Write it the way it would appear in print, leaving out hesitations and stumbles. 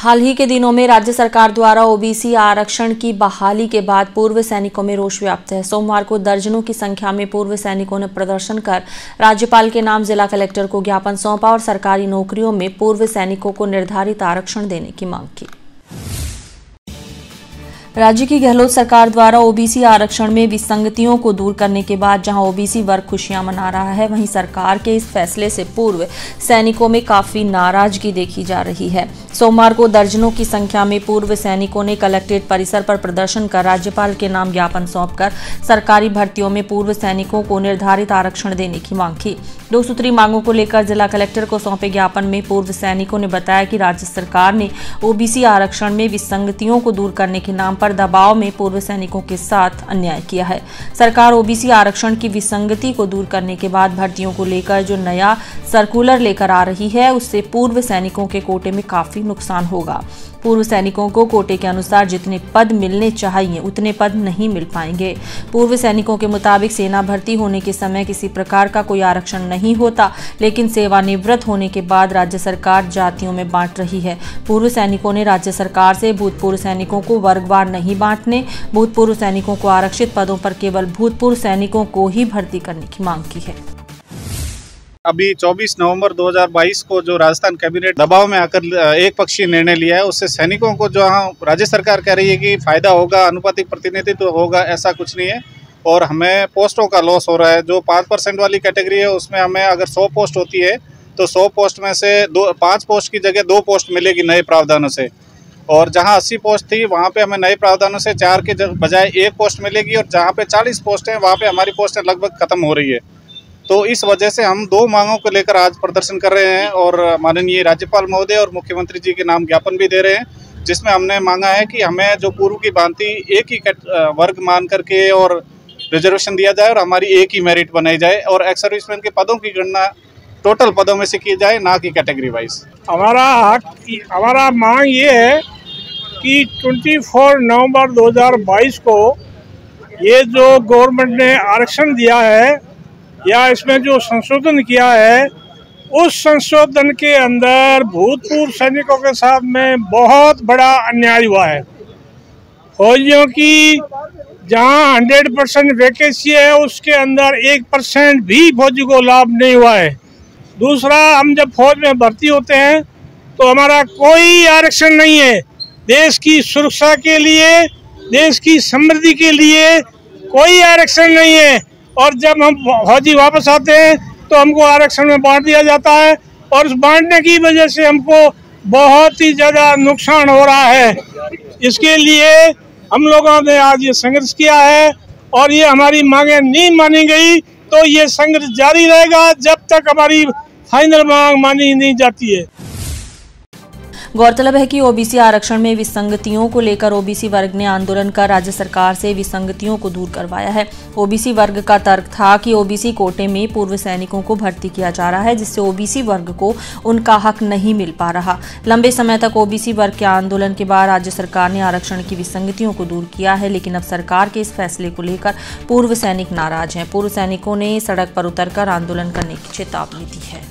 हाल ही के दिनों में राज्य सरकार द्वारा ओबीसी आरक्षण की बहाली के बाद पूर्व सैनिकों में रोष व्याप्त है। सोमवार को दर्जनों की संख्या में पूर्व सैनिकों ने प्रदर्शन कर राज्यपाल के नाम जिला कलेक्टर को ज्ञापन सौंपा और सरकारी नौकरियों में पूर्व सैनिकों को निर्धारित आरक्षण देने की मांग की। राज्य की गहलोत सरकार द्वारा ओबीसी आरक्षण में विसंगतियों को दूर करने के बाद जहां ओबीसी वर्ग खुशियां मना रहा है, वहीं सरकार के इस फैसले से पूर्व सैनिकों में काफी नाराजगी देखी जा रही है। सोमवार को दर्जनों की संख्या में पूर्व सैनिकों ने कलेक्ट्रेट परिसर पर प्रदर्शन कर राज्यपाल के नाम ज्ञापन सौंपकर सरकारी भर्तियों में पूर्व सैनिकों को निर्धारित आरक्षण देने की मांग की। 2 सूत्री मांगों को लेकर जिला कलेक्टर को सौंपे ज्ञापन में पूर्व सैनिकों ने बताया कि राज्य सरकार ने ओबीसी आरक्षण में विसंगतियों को दूर करने के नाम पर दबाव में पूर्व सैनिकों के साथ अन्याय किया है। सरकार ओबीसी आरक्षण की विसंगति को दूर करने के बाद भर्तियों को लेकर जो नया सर्कुलर लेकर आ रही है, उससे पूर्व सैनिकों के कोटे में काफी नुकसान होगा। पूर्व सैनिकों को कोटे के अनुसार जितने पद मिलने चाहिए उतने पद नहीं मिल पाएंगे। पूर्व सैनिकों के मुताबिक सेना भर्ती होने के समय किसी प्रकार का कोई आरक्षण नहीं होता, लेकिन सेवानिवृत्त होने के बाद राज्य सरकार जातियों में बांट रही है। पूर्व सैनिकों ने राज्य सरकार से भूतपूर्व सैनिकों को वर्गवार नहीं बांटने, भूतपूर्व सैनिकों को आरक्षित पदों पर केवल भूतपूर्व सैनिकों को ही भर्ती करने की मांग की है। अभी 24 नवंबर 2022 को जो राजस्थान कैबिनेट दबाव में आकर एक पक्षीय निर्णय लिया है, उससे सैनिकों को जो राज्य सरकार कह रही है कि फायदा होगा, अनुपातिक प्रतिनिधित्व होगा, ऐसा कुछ नहीं है। और हमें पोस्टों का लॉस हो रहा है। जो 5% वाली कैटेगरी है, उसमें हमें अगर 100 पोस्ट होती है तो 100 पोस्ट में से 5 पोस्ट की जगह 2 पोस्ट मिलेगी नए प्रावधानों से। और जहां 80 पोस्ट थी वहां पे हमें नए प्रावधानों से 4 के बजाय 1 पोस्ट मिलेगी। और जहां पे 40 पोस्ट हैं वहां पे हमारी पोस्टें लगभग खत्म हो रही है। तो इस वजह से हम 2 मांगों को लेकर आज प्रदर्शन कर रहे हैं और माननीय राज्यपाल महोदय और मुख्यमंत्री जी के नाम ज्ञापन भी दे रहे हैं, जिसमें हमने मांगा है कि हमें जो पूर्व की भांति एक ही वर्ग मान करके और रिजर्वेशन दिया जाए और हमारी एक ही मेरिट बनाई जाए और एक्स सर्विसमैन के पदों की गणना टोटल पदों में से की जाए, ना कि कैटेगरी वाइज। हमारा मांग ये है कि 24 नवंबर 2022 को ये जो गवर्नमेंट ने आरक्षण दिया है या इसमें जो संशोधन किया है, उस संशोधन के अंदर भूतपूर्व सैनिकों के साथ में बहुत बड़ा अन्याय हुआ है। फौजियों की जहां 100% वैकेंसी है, उसके अंदर 1% भी फौजी को लाभ नहीं हुआ है। दूसरा, हम जब फौज में भर्ती होते हैं तो हमारा कोई आरक्षण नहीं है। देश की सुरक्षा के लिए, देश की समृद्धि के लिए कोई आरक्षण नहीं है। और जब हम फौजी वापस आते हैं तो हमको आरक्षण में बांट दिया जाता है और उस बांटने की वजह से हमको बहुत ही ज़्यादा नुकसान हो रहा है। इसके लिए हम लोगों ने आज ये संघर्ष किया है और ये हमारी मांगें नहीं मानी गई तो ये संघर्ष जारी रहेगा जब तक हमारी फाइनल मांग मानी नहीं जाती है। गौरतलब है कि ओबीसी आरक्षण में विसंगतियों को लेकर ओबीसी वर्ग ने आंदोलन कर राज्य सरकार से विसंगतियों को दूर करवाया है। ओबीसी वर्ग का तर्क था कि ओबीसी कोटे में पूर्व सैनिकों को भर्ती किया जा रहा है, जिससे ओबीसी वर्ग को उनका हक नहीं मिल पा रहा। लंबे समय तक ओबीसी वर्ग के आंदोलन के बाद राज्य सरकार ने आरक्षण की विसंगतियों को दूर किया है, लेकिन अब सरकार के इस फैसले को लेकर पूर्व सैनिक नाराज हैं। पूर्व सैनिकों ने सड़क पर उतरकर आंदोलन करने की चेतावनी दी है।